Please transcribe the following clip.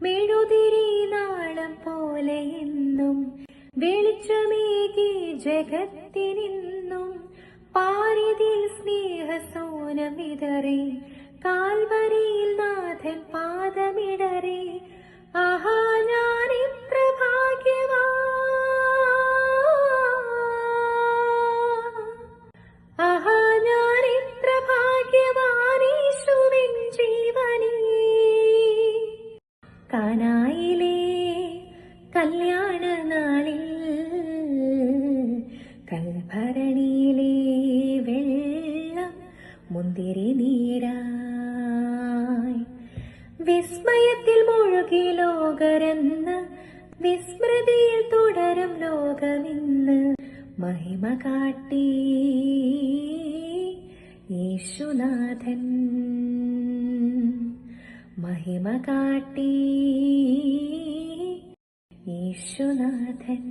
മെഴുതിരി നാളം പോലെ എന്നും വെളിച്ചമേകി ജഗത്തിനിന്നും പാരിതിൽ സ്നേഹസോനം വിതറി കാൽവരിയിൽ നാഥൻ പാദമിടറി. ആഹാ ഞാൻ ഇത്ര ഭാഗ്യവാൻ, ആഹാ ഞാൻ ഇത്ര ഭാഗ്യവാൻ, യേശുവിൻ ജീവനേ. കാനായിലെ കല്യാണ നാളിൽ കൽഭരണിയിലെ വെള്ളം മുന്തിരി നീരായി. വിസ്മയത്തിൽ മുഴുകി ലോകരെന്ന് വിസ്മൃതിയിൽ തുടരും ലോകമിന്ന്. മഹിമ കാട്ടി യേശുനാഥൻ, മഹിമ കാട്ടി യേശുനാഥൻ.